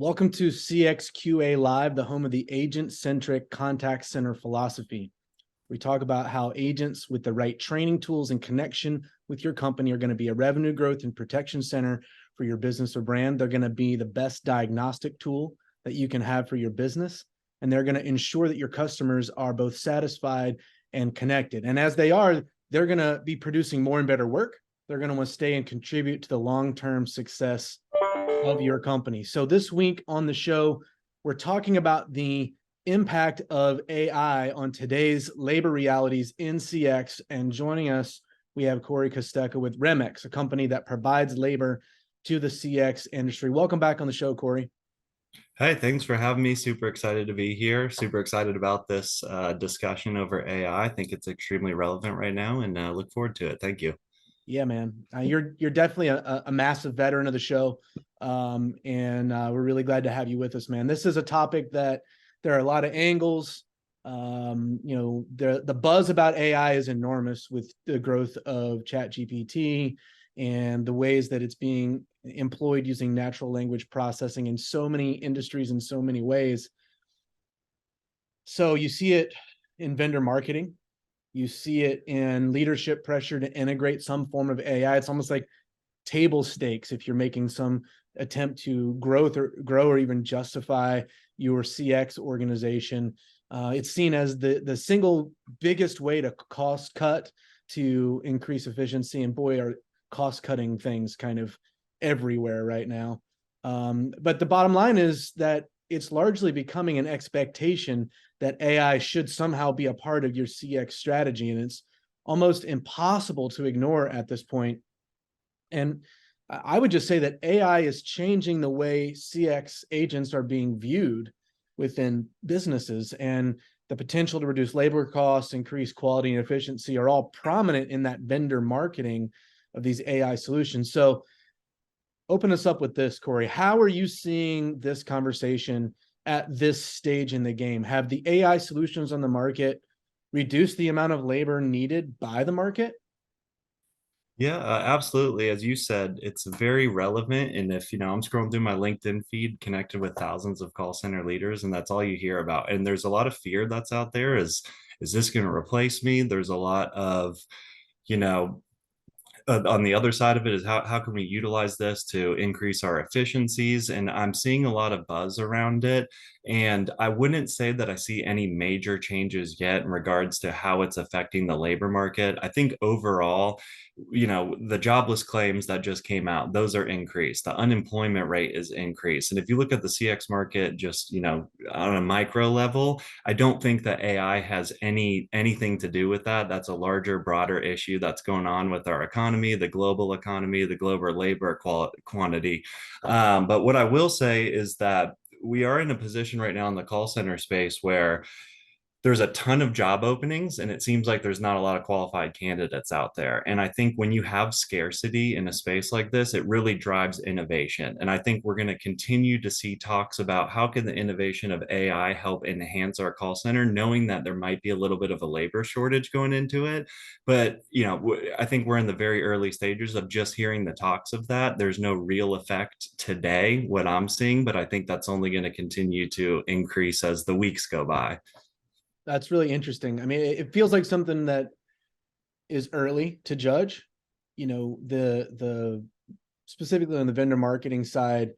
Welcome to CXQA Live, the home of the agent-centric contact center philosophy. We talk about how agents with the right training tools and connection with your company are going to be a revenue growth and protection center for your business or brand. They're going to be the best diagnostic tool that you can have for your business, and they're going to ensure that your customers are both satisfied and connected. And as they are, they're going to be producing more and better work. They're going to want to stay and contribute to the long-term success of your company. So this week on the show, we're talking about the impact of AI on today's labor realities in CX. And joining us, we have Kory Kostecka with Remex, a company that provides labor to the CX industry. Welcome back on the show, Kory. Hey, thanks for having me. Super excited to be here. Super excited about this discussion over AI. I think it's extremely relevant right now and look forward to it. Thank you. Yeah, man. You're definitely a massive veteran of the show. And we're really glad to have you with us, man. This is a topic that there are a lot of angles. The buzz about AI is enormous with the growth of ChatGPT and the ways that it's being employed using natural language processing in so many industries in so many ways. So you see it in vendor marketing. You see it in leadership pressure to integrate some form of AI. It's almost like table stakes if you're making some attempt to grow or even justify your CX organization. It's seen as the single biggest way to cost cut to increase efficiency. And boy, are cost cutting things kind of everywhere right now. But the bottom line is that it's largely becoming an expectation that AI should somehow be a part of your CX strategy. And it's almost impossible to ignore at this point. And I would just say that AI is changing the way CX agents are being viewed within businesses, and the potential to reduce labor costs, increase quality and efficiency are all prominent in that vendor marketing of these AI solutions. So open us up with this, Kory. How are you seeing this conversation at this stage in the game? Have the AI solutions on the market reduced the amount of labor needed by the market? Yeah, absolutely. As you said, it's very relevant. And if, I'm scrolling through my LinkedIn feed connected with thousands of call center leaders, and that's all you hear about. And there's a lot of fear that's out there is this going to replace me? There's a lot of, you know, on the other side of it is how can we utilize this to increase our efficiencies, and I'm seeing a lot of buzz around it, and I wouldn't say that I see any major changes yet in regards to how it's affecting the labor market. I think overall, the jobless claims that just came out, those are increased. The unemployment rate is increased, and if you look at the CX market just on a micro level, I don't think that AI has anything to do with that. That's a larger, broader issue that's going on with our economy, the global labor quantity. But what I will say is that we are in a position right now in the call center space where there's a ton of job openings and it seems like there's not a lot of qualified candidates out there. And I think when you have scarcity in a space like this, it really drives innovation. And I think we're going to continue to see talks about how can the innovation of AI help enhance our call center, knowing that there might be a little bit of a labor shortage going into it. But, I think we're in the very early stages of just hearing the talks of that. There's no real effect today, what I'm seeing, but I think that's only going to continue to increase as the weeks go by. That's really interesting. I mean, it feels like something that is early to judge. The specifically on the vendor marketing side,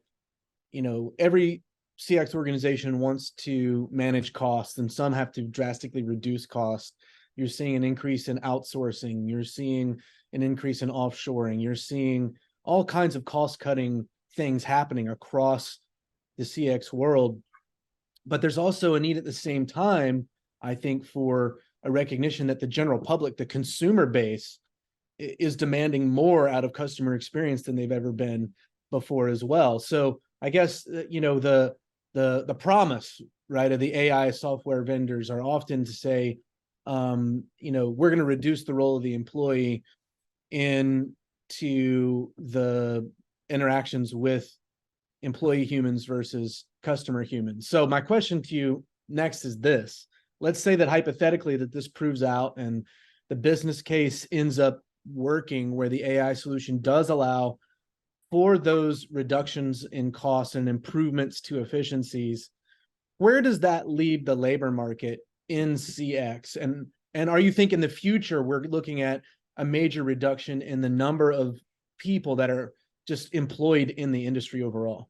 every CX organization wants to manage costs, and some have to drastically reduce costs. You're seeing an increase in outsourcing. You're seeing an increase in offshoring. You're seeing all kinds of cost-cutting things happening across the CX world. But there's also a need at the same time, I think, for a recognition that the general public, the consumer base, is demanding more out of customer experience than they've ever been before as well. So I guess the promise, right, of the AI software vendors are often to say, we're going to reduce the role of the employee into the interactions with employee humans versus customer humans. So my question to you next is this. Let's say that hypothetically that this proves out and the business case ends up working where the AI solution does allow for those reductions in costs and improvements to efficiencies, where does that leave the labor market in CX? And are you thinking in the future we're looking at a major reduction in the number of people that are just employed in the industry overall?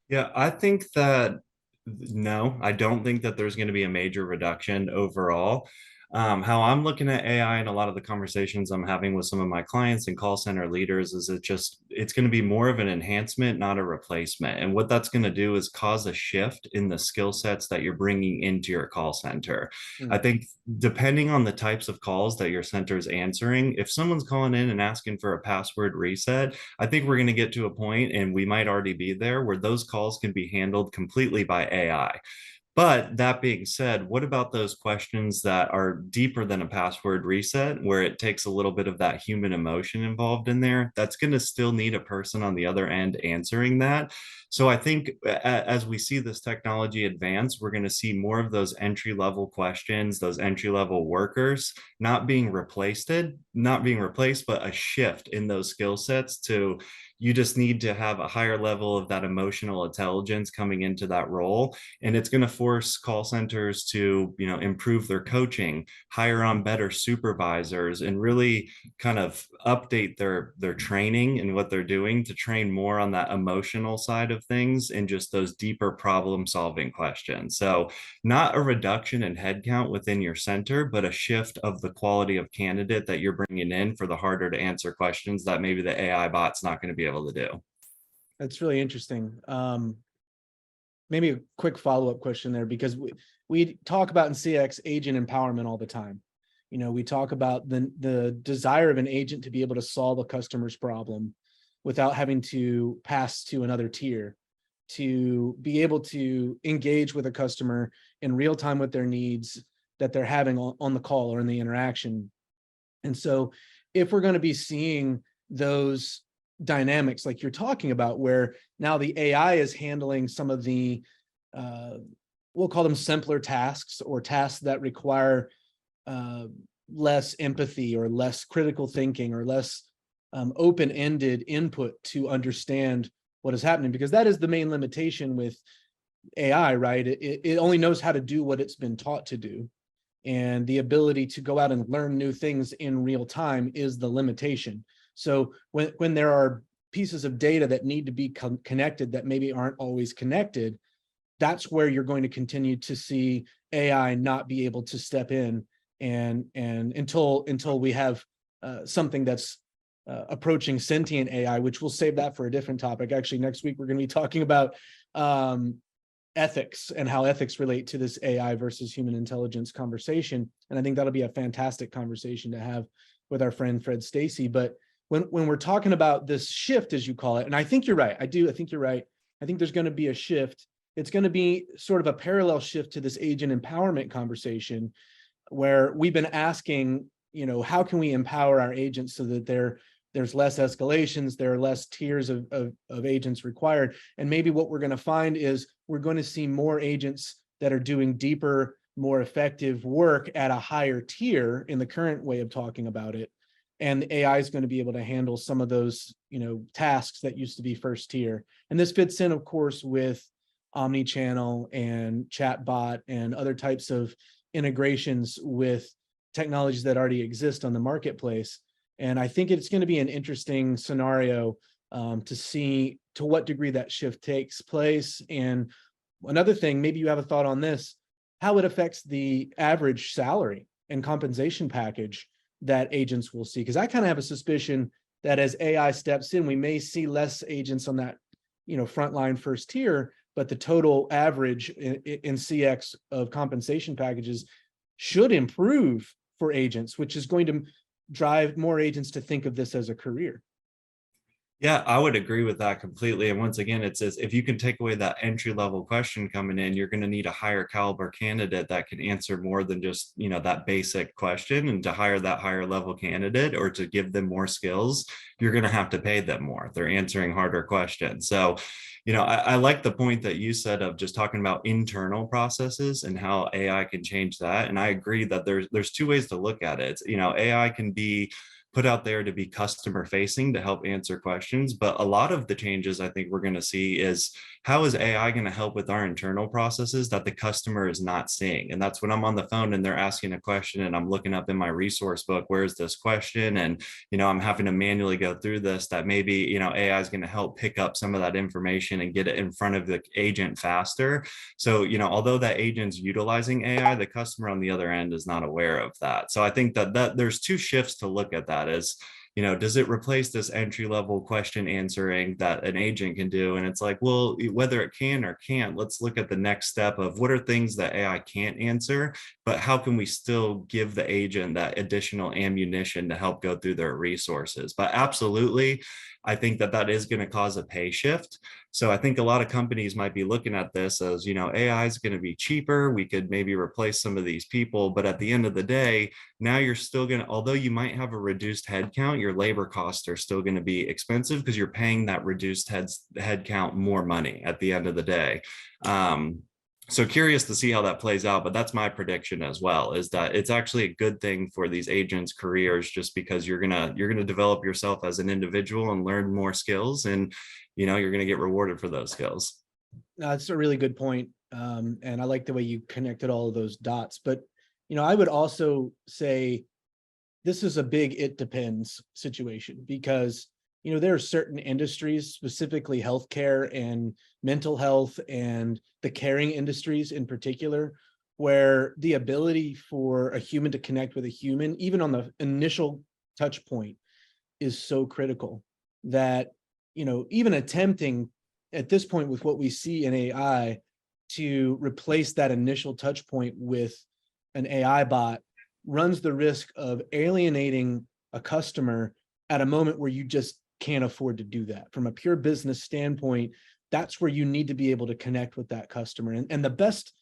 Yeah, I think that no, I don't think that there's going to be a major reduction overall. How I'm looking at AI and a lot of the conversations I'm having with some of my clients and call center leaders is it's going to be more of an enhancement, not a replacement. And what that's going to do is cause a shift in the skill sets that you're bringing into your call center. I Hmm. think depending on the types of calls that your center is answering, if someone's calling in and asking for a password reset, I think we're going to get to a point, and we might already be there, where those calls can be handled completely by AI. But that being said, what about those questions that are deeper than a password reset, where it takes a little bit of that human emotion involved in there? That's going to still need a person on the other end answering that. So I think as we see this technology advance, we're going to see more of those entry level questions, those entry level workers not being replaced, but a shift in those skill sets to you just need to have a higher level of that emotional intelligence coming into that role, and it's going to force call centers to improve their coaching, hire on better supervisors, and really kind of update their training and what they're doing to train more on that emotional side of things and just those deeper problem solving questions. So not a reduction in headcount within your center, but a shift of the quality of candidate that you're bringing in for the harder to answer questions that maybe the AI bot's not going to be able to do. That's really interesting. Maybe a quick follow-up question there, because we talk about in CX agent empowerment all the time. We talk about the desire of an agent to be able to solve a customer's problem without having to pass to another tier, to be able to engage with a customer in real time with their needs that they're having on the call or in the interaction. And so if we're going to be seeing those dynamics like you're talking about, where now the AI is handling some of the, we'll call them simpler tasks, or tasks that require less empathy or less critical thinking or less open-ended input to understand what is happening, because that is the main limitation with AI, right? It only knows how to do what it's been taught to do. And the ability to go out and learn new things in real time is the limitation. So when there are pieces of data that need to be connected that maybe aren't always connected, that's where you're going to continue to see AI not be able to step in, and until we have something that's approaching sentient AI, which we'll save that for a different topic. Actually, next week we're going to be talking about ethics and how ethics relate to this AI versus human intelligence conversation. And I think that'll be a fantastic conversation to have with our friend Fred Stacy. But when we're talking about this shift, as you call it, and I think you're right, I think you're right. I think there's going to be a shift. It's going to be sort of a parallel shift to this agent empowerment conversation, where we've been asking, how can we empower our agents so that there's less escalations, there are less tiers of agents required. And maybe what we're going to find is we're going to see more agents that are doing deeper, more effective work at a higher tier in the current way of talking about it. And the AI is going to be able to handle some of those, tasks that used to be first tier. And this fits in, of course, with omni-channel and chatbot and other types of integrations with technologies that already exist on the marketplace. And I think it's going to be an interesting scenario to see to what degree that shift takes place. And another thing, maybe you have a thought on this, how it affects the average salary and compensation package that agents will see. Because I kind of have a suspicion that as AI steps in, we may see less agents on that, frontline first tier, but the total average in CX of compensation packages should improve for agents, which is going to drive more agents to think of this as a career. Yeah, I would agree with that completely. And once again, it says if you can take away that entry level question coming in, you're going to need a higher caliber candidate that can answer more than just, that basic question. And to hire that higher level candidate or to give them more skills, you're going to have to pay them more. They're answering harder questions. So, I like the point that you said of just talking about internal processes and how AI can change that. And I agree that there's two ways to look at it. AI can be put out there to be customer facing to help answer questions. But a lot of the changes I think we're going to see is, how is AI going to help with our internal processes that the customer is not seeing? And that's when I'm on the phone and they're asking a question and I'm looking up in my resource book, where's this question? And, I'm having to manually go through this, that maybe, AI is going to help pick up some of that information and get it in front of the agent faster. So, although that agent's utilizing AI, the customer on the other end is not aware of that. So I think that there's two shifts to look at that as, does it replace this entry level question answering that an agent can do? And it's like, well, whether it can or can't, let's look at the next step of what are things that AI can't answer, but how can we still give the agent that additional ammunition to help go through their resources? But absolutely, I think that is going to cause a pay shift. So I think a lot of companies might be looking at this as, AI is going to be cheaper. We could maybe replace some of these people. But at the end of the day, now you're still going to, although you might have a reduced headcount, your labor costs are still going to be expensive because you're paying that reduced headcount more money at the end of the day. So curious to see how that plays out, but that's my prediction as well, is that it's actually a good thing for these agents' careers, just because you're gonna develop yourself as an individual and learn more skills, and you're gonna get rewarded for those skills. No, that's a really good point. And I like the way you connected all of those dots. But, I would also say this is a big it depends situation, because, there are certain industries, specifically healthcare and mental health and the caring industries in particular, where the ability for a human to connect with a human, even on the initial touch point, is so critical that, even attempting at this point with what we see in AI to replace that initial touch point with an AI bot runs the risk of alienating a customer at a moment where you just can't afford to do that. From a pure business standpoint, that's where you need to be able to connect with that customer. And the best,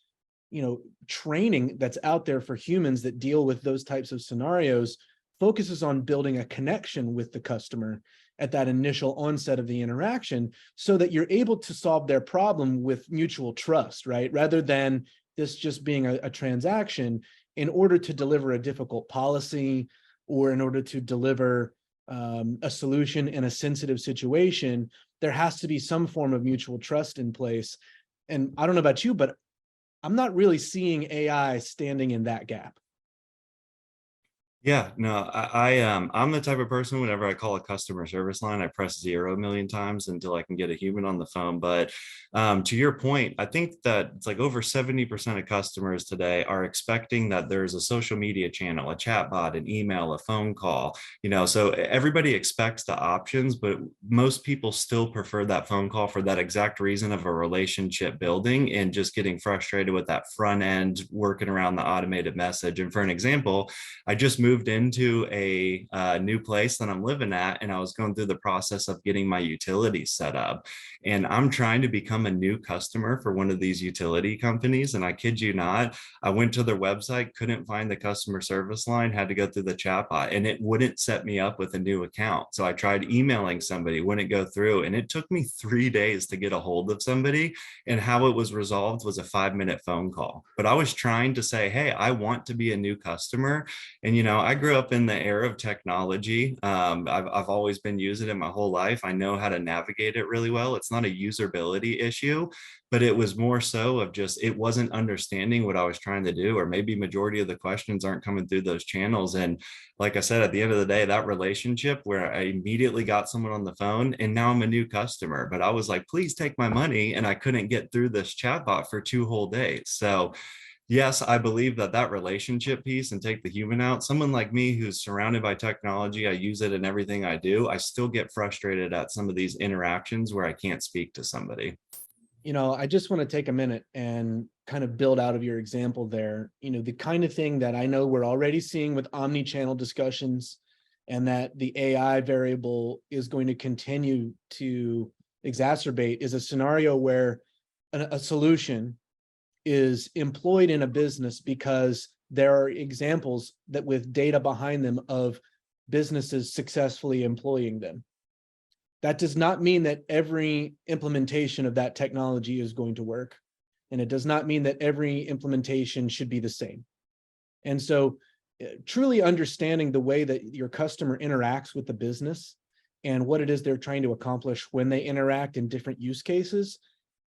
training that's out there for humans that deal with those types of scenarios focuses on building a connection with the customer at that initial onset of the interaction, so that you're able to solve their problem with mutual trust, right? Rather than this just being a transaction. In order to deliver a difficult policy, or in order to deliver a solution in a sensitive situation, there has to be some form of mutual trust in place. And I don't know about you, but I'm not really seeing AI standing in that gap. Yeah, no, I'm the type of person, whenever I call a customer service line, I press 0 a million times until I can get a human on the phone. But to your point, I think that it's like over 70% of customers today are expecting that there's a social media channel, a chat bot, an email, a phone call, so everybody expects the options, but most people still prefer that phone call for that exact reason of a relationship building and just getting frustrated with that front end, working around the automated message. And for an example, I just moved into a new place that I'm living at, and I was going through the process of getting my utilities set up. And I'm trying to become a new customer for one of these utility companies. And I kid you not, I went to their website, couldn't find the customer service line, had to go through the chatbot, and it wouldn't set me up with a new account. So I tried emailing somebody, wouldn't go through. And it took me 3 days to get a hold of somebody. And how it was resolved was a 5-minute phone call. But I was trying to say, hey, I want to be a new customer. And, I grew up in the era of technology. I've always been using it my whole life. I know how to navigate it really well. It's not a usability issue, but it was more so of just, it wasn't understanding what I was trying to do, or maybe majority of the questions aren't coming through those channels. And like I said, at the end of the day, that relationship where I immediately got someone on the phone and now I'm a new customer, but I was like, please take my money. And I couldn't get through this chatbot for 2 whole days. So yes, I believe that relationship piece, and take the human out, someone like me who's surrounded by technology, I use it in everything I do, I still get frustrated at some of these interactions where I can't speak to somebody. I just want to take a minute and kind of build out of your example there, the kind of thing that I know we're already seeing with omni-channel discussions, and that the AI variable is going to continue to exacerbate, is a scenario where a solution is employed in a business because there are examples that with data behind them of businesses successfully employing them. That does not mean that every implementation of that technology is going to work. And it does not mean that every implementation should be the same. And so truly understanding the way that your customer interacts with the business and what it is they're trying to accomplish when they interact in different use cases,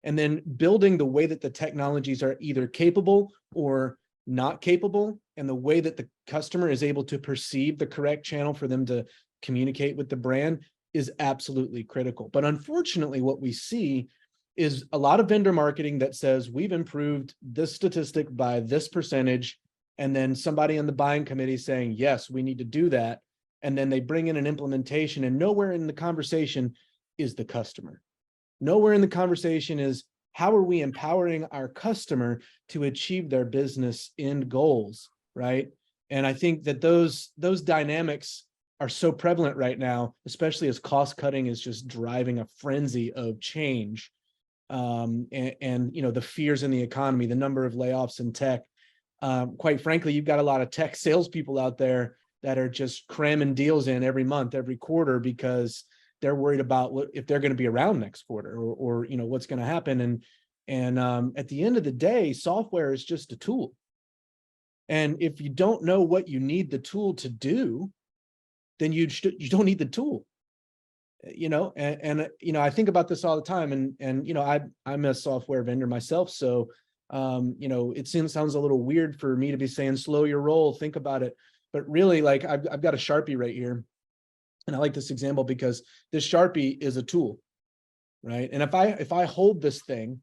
and then building the way that the technologies are either capable or not capable, and the way that the customer is able to perceive the correct channel for them to communicate with the brand is absolutely critical. But unfortunately, what we see is a lot of vendor marketing that says we've improved this statistic by this percentage, and then somebody on the buying committee saying, yes, we need to do that. And then they bring in an implementation, and nowhere in the conversation is the customer. Nowhere in the conversation is, how are we empowering our customer to achieve their business end goals, right? And I think that those dynamics are so prevalent right now, especially as cost cutting is just driving a frenzy of change. And you know, the fears in the economy, the number of layoffs in tech. Quite frankly, you've got a lot of tech salespeople out there that are just cramming deals in every month, every quarter, because they're worried about what, if they're going to be around next quarter, or you know, what's going to happen. And at the end of the day, software is just a tool. And if you don't know what you need the tool to do, then you don't need the tool. You know, and you know, I think about this all the time, and you know, I'm a software vendor myself, so you know, it sounds a little weird for me to be saying slow your roll, think about it, but really, like, I've got a Sharpie right here, and I like this example because this Sharpie is a tool, right? And if I hold this thing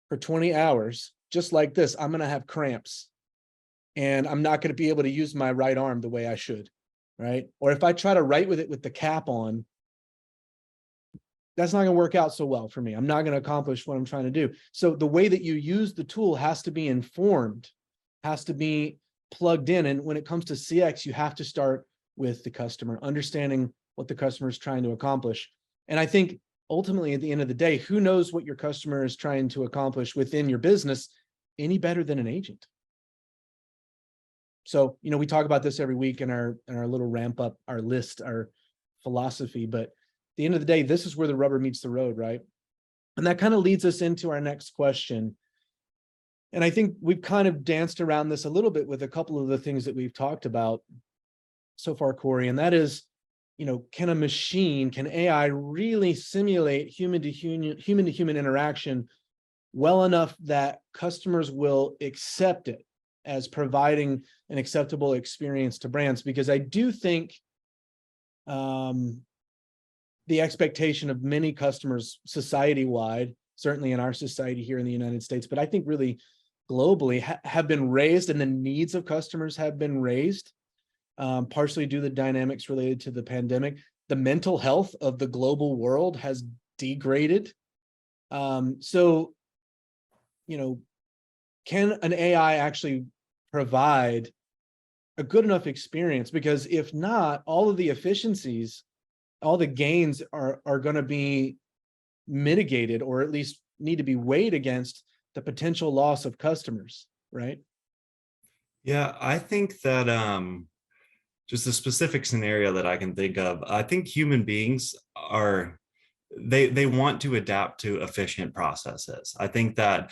for 20 hours just like this, I'm going to have cramps, and I'm not going to be able to use my right arm the way I should, right? Or if I try to write with it with the cap on, that's not going to work out so well for me. I'm not going to accomplish what I'm trying to do. So the way that you use the tool has to be informed, has to be plugged in. And when it comes to CX, you have to start with the customer, understanding what the customer is trying to accomplish. And I think ultimately, at the end of the day, who knows what your customer is trying to accomplish within your business any better than an agent? So, you know, we talk about this every week in our little ramp up, our list, our philosophy, but at the end of the day, this is where the rubber meets the road, right? And that kind of leads us into our next question. And I think we've kind of danced around this a little bit with a couple of the things that we've talked about so far, Kory, and that is, you know, can AI really simulate human to human interaction well enough that customers will accept it as providing an acceptable experience to brands? Because I do think the expectation of many customers society-wide, certainly in our society here in the United States, but I think really globally, have been raised, and the needs of customers have been raised, partially due to the dynamics related to the pandemic. The mental health of the global world has degraded. So, you know, can an AI actually provide a good enough experience? Because if not, all of the efficiencies, all the gains are going to be mitigated, or at least need to be weighed against the potential loss of customers, right? Yeah, I think that just a specific scenario that I can think of, I think human beings are, they want to adapt to efficient processes. I think that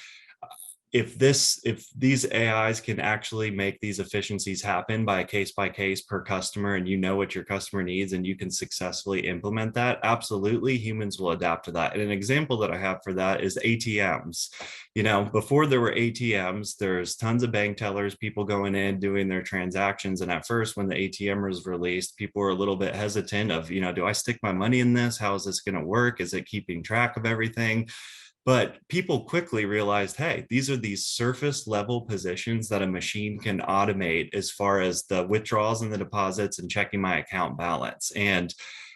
if these AIs can actually make these efficiencies happen by case per customer, and you know what your customer needs and you can successfully implement that, absolutely humans will adapt to that. And an example that I have for that is ATMs. You know, before there were ATMs, there's tons of bank tellers, people going in doing their transactions. And at first, when the ATM was released, people were a little bit hesitant of, you know, do I stick my money in this? How is this going to work? Is it keeping track of everything? But people quickly realized, hey, these are these surface level positions that a machine can automate, as far as the withdrawals and the deposits and checking my account balance. And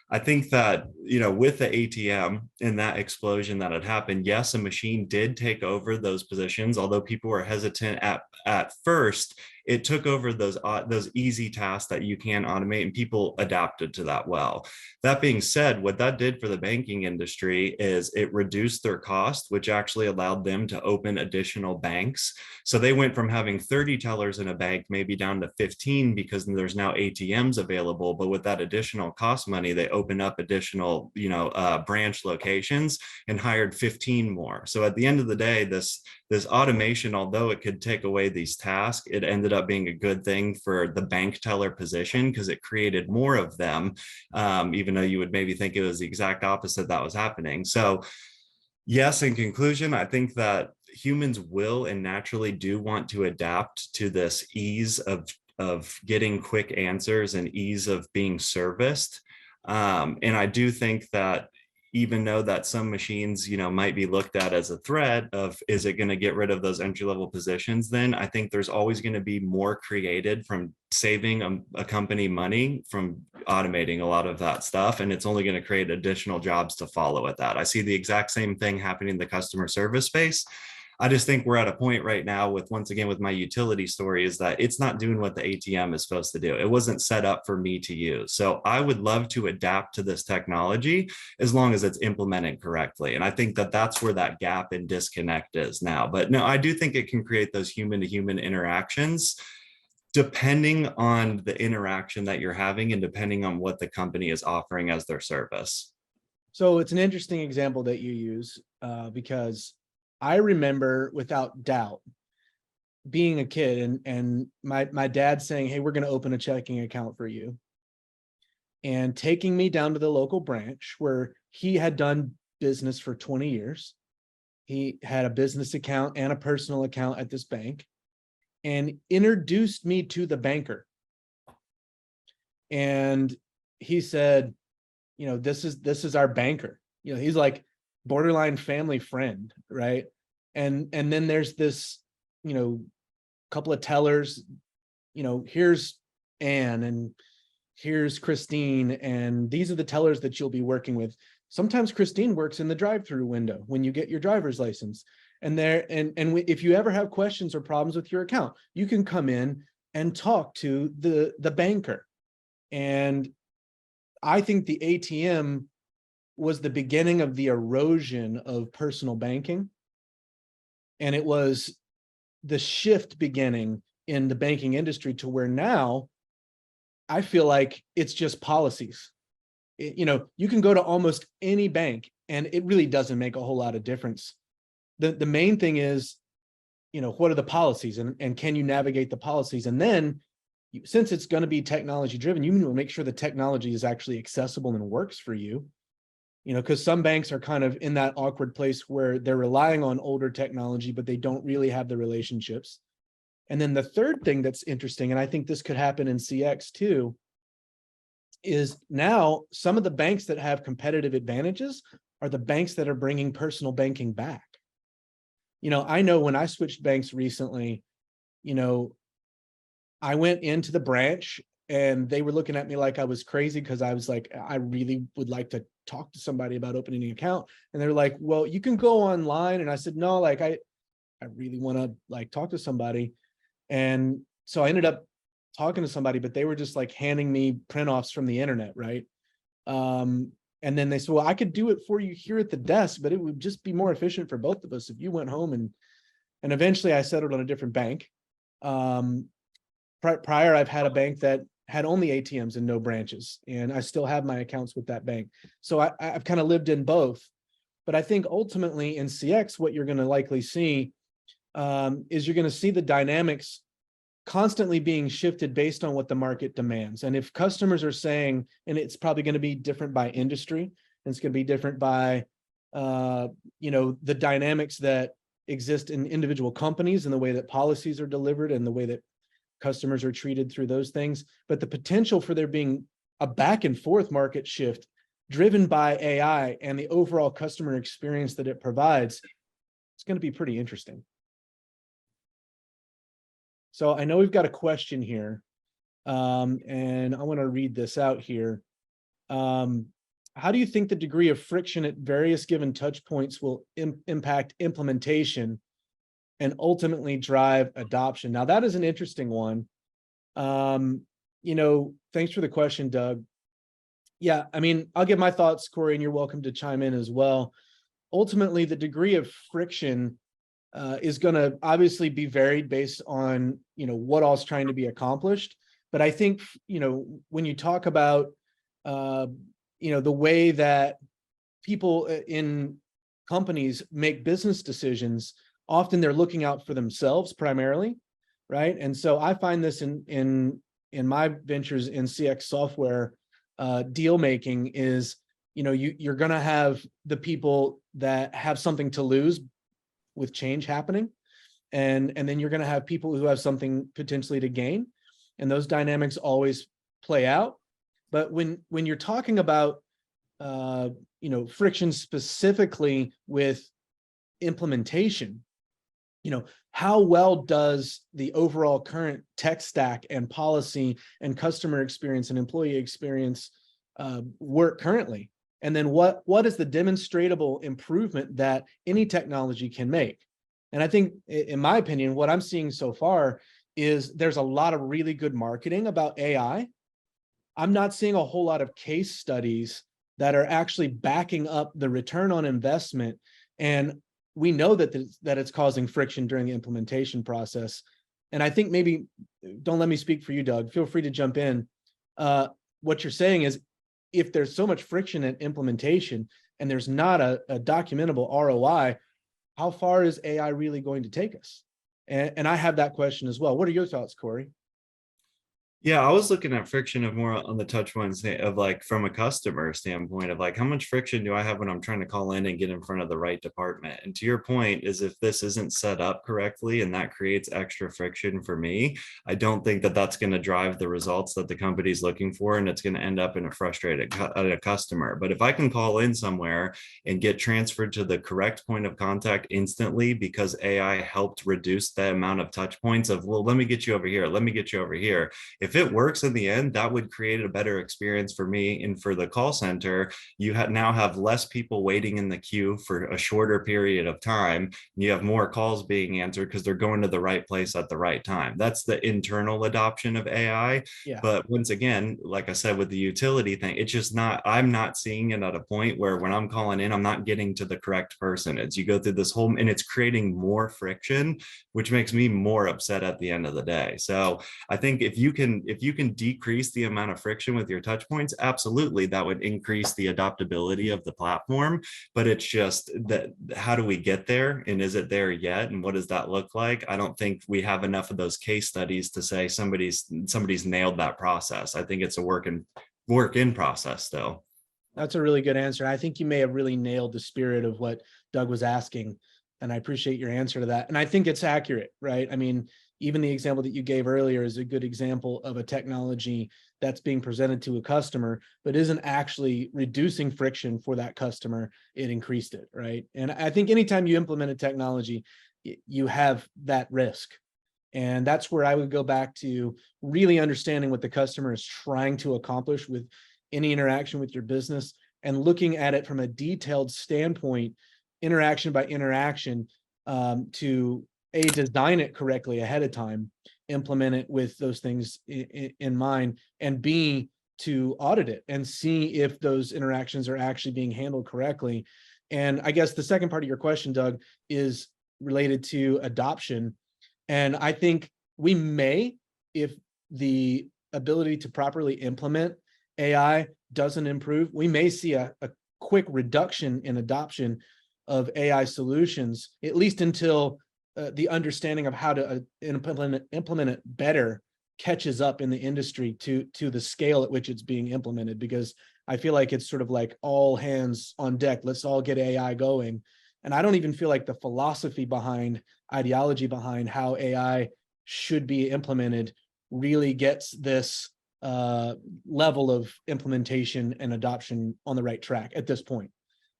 I think that, you know, with the ATM and that explosion that had happened, yes, a machine did take over those positions. Although people were hesitant at first, it took over those easy tasks that you can automate, and people adapted to that well. That being said, what that did for the banking industry is it reduced their cost, which actually allowed them to open additional banks. So they went from having 30 tellers in a bank maybe down to 15, because there's now ATMs available. But with that additional cost money, they opened up additional, you know, branch locations and hired 15 more. So at the end of the day, this automation, although it could take away these tasks, it ended ended up being a good thing for the bank teller position because it created more of them, even though you would maybe think it was the exact opposite that was happening. So yes, in conclusion, I think that humans will and naturally do want to adapt to this ease of getting quick answers and ease of being serviced. And I do think that even though that some machines, might be looked at as a threat of, is it going to get rid of those entry level positions? Then I think there's always going to be more created from saving a company money from automating a lot of that stuff. And it's only going to create additional jobs to follow with that. I see the exact same thing happening in the customer service space. I just think we're at a point right now with, once again, with my utility story, is that it's not doing what the ATM is supposed to do. It wasn't set up for me to use. So I would love to adapt to this technology as long as it's implemented correctly. And I think that that's where that gap and disconnect is now. But no, I do think it can create those human to human interactions depending on the interaction that you're having and depending on what the company is offering as their service. So it's an interesting example that you use because I remember without doubt being a kid and my dad saying, hey, we're going to open a checking account for you, and taking me down to the local branch where he had done business for 20 years. He had a business account and a personal account at this bank, and introduced me to the banker. And he said, this is our banker. He's like borderline family friend, right? And then there's this, couple of tellers, here's Anne and here's Christine, and these are the tellers that you'll be working with. Sometimes Christine works in the drive-through window when you get your driver's license. And if you ever have questions or problems with your account, you can come in and talk to the banker. And I think the ATM was the beginning of the erosion of personal banking. And it was the shift beginning in the banking industry to where now I feel like it's just policies. You can go to almost any bank and it really doesn't make a whole lot of difference. The main thing is, what are the policies and can you navigate the policies? And then since it's going to be technology driven, you need to make sure the technology is actually accessible and works for you. Because some banks are kind of in that awkward place where they're relying on older technology, but they don't really have the relationships. And then the third thing that's interesting, and I think this could happen in CX too, is now some of the banks that have competitive advantages are the banks that are bringing personal banking back. I know when I switched banks recently, I went into the branch and they were looking at me like I was crazy because I was like, I really would like to talk to somebody about opening an account. And they're like, well, you can go online. And I said, no, like I really want to talk to somebody. And so I ended up talking to somebody, but they were just like handing me print offs from the internet. Right. And then they said, well, I could do it for you here at the desk, but it would just be more efficient for both of us if you went home. And eventually I settled on a different bank. Prior, I've had a bank that had only ATMs and no branches, and I still have my accounts with that bank. So I've kind of lived in both. But I think ultimately in CX, what you're going to likely see is you're going to see the dynamics constantly being shifted based on what the market demands. And if customers are saying, and it's probably going to be different by industry, and it's going to be different by, the dynamics that exist in individual companies and the way that policies are delivered and the way that customers are treated through those things. But the potential for there being a back and forth market shift driven by AI and the overall customer experience that it provides, it's going to be pretty interesting. So I know we've got a question here, and I want to read this out here. How do you think the degree of friction at various given touch points will impact implementation and ultimately drive adoption? Now, that is an interesting one. Thanks for the question, Doug. Yeah, I mean, I'll give my thoughts, Kory, and you're welcome to chime in as well. Ultimately, the degree of friction is going to obviously be varied based on, what all's trying to be accomplished. But I think, when you talk about, the way that people in companies make business decisions, often they're looking out for themselves primarily. right? And so I find this in my ventures in CX software, deal making is, you're going to have the people that have something to lose with change happening, and then you're going to have people who have something potentially to gain, and those dynamics always play out. But when you're talking about friction specifically with implementation, how well does the overall current tech stack and policy and customer experience and employee experience work currently? And then what is the demonstrable improvement that any technology can make? And I think, in my opinion, what I'm seeing so far is there's a lot of really good marketing about AI. I'm not seeing a whole lot of case studies that are actually backing up the return on investment. And we know that it's causing friction during the implementation process. And I think maybe, don't let me speak for you, Doug, feel free to jump in. What you're saying is, if there's so much friction in implementation and there's not a documentable ROI, how far is AI really going to take us? And I have that question as well. What are your thoughts, Kory? Yeah, I was looking at friction of more on the touch points of like from a customer standpoint of like how much friction do I have when I'm trying to call in and get in front of the right department? And to your point is if this isn't set up correctly and that creates extra friction for me, I don't think that that's going to drive the results that the company's looking for, and it's going to end up in a frustrated customer. But if I can call in somewhere and get transferred to the correct point of contact instantly because AI helped reduce the amount of touch points of, well, let me get you over here, let me get you over here. If it works in the end, that would create a better experience for me and for the call center. You now have less people waiting in the queue for a shorter period of time. You have more calls being answered because they're going to the right place at the right time. That's the internal adoption of AI. Yeah. But once again, like I said, with the utility thing, it's just not, I'm not seeing it at a point where when I'm calling in, I'm not getting to the correct person. It's you go through this whole, and it's creating more friction, which makes me more upset at the end of the day. So I think if you can decrease the amount of friction with your touch points, absolutely, that would increase the adoptability of the platform. But it's just that, how do we get there? And is it there yet? And what does that look like? I don't think we have enough of those case studies to say somebody's nailed that process. I think it's a work in process still. That's a really good answer. I think you may have really nailed the spirit of what Doug was asking. And I appreciate your answer to that. And I think it's accurate, right? I mean, even the example that you gave earlier is a good example of a technology that's being presented to a customer, but isn't actually reducing friction for that customer. It increased it, right? And I think anytime you implement a technology, you have that risk. And that's where I would go back to really understanding what the customer is trying to accomplish with any interaction with your business, and looking at it from a detailed standpoint, interaction by interaction, to design it correctly ahead of time, implement it with those things in mind, and B, to audit it and see if those interactions are actually being handled correctly. And I guess the second part of your question, Doug, is related to adoption. And I think we may, if the ability to properly implement AI doesn't improve, we may see a quick reduction in adoption of AI solutions, at least until the understanding of how to implement it better catches up in the industry to the scale at which it's being implemented. Because I feel like it's sort of like all hands on deck, let's all get AI going. And I don't even feel like the philosophy behind, ideology behind how AI should be implemented really gets this level of implementation and adoption on the right track at this point.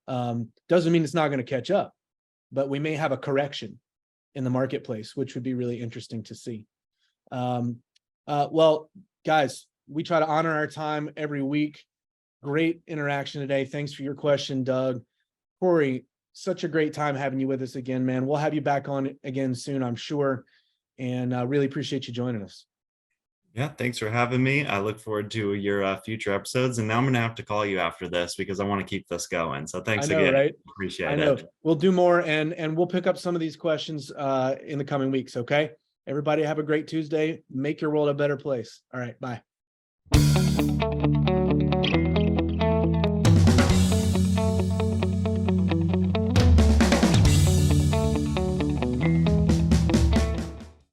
Doesn't mean it's not going to catch up, but we may have a correction in the marketplace, which would be really interesting to see. Well, guys, we try to honor our time every week. Great interaction today. Thanks for your question, Doug. Kory, such a great time having you with us again, man. We'll have you back on again soon, I'm sure. And really appreciate you joining us. Yeah, thanks for having me. I look forward to your future episodes. And now I'm going to have to call you after this because I want to keep this going. So thanks I know, again. right? Appreciate I know. it. We'll do more, and we'll pick up some of these questions in the coming weeks. Okay. Everybody have a great Tuesday. Make your world a better place. All right. Bye.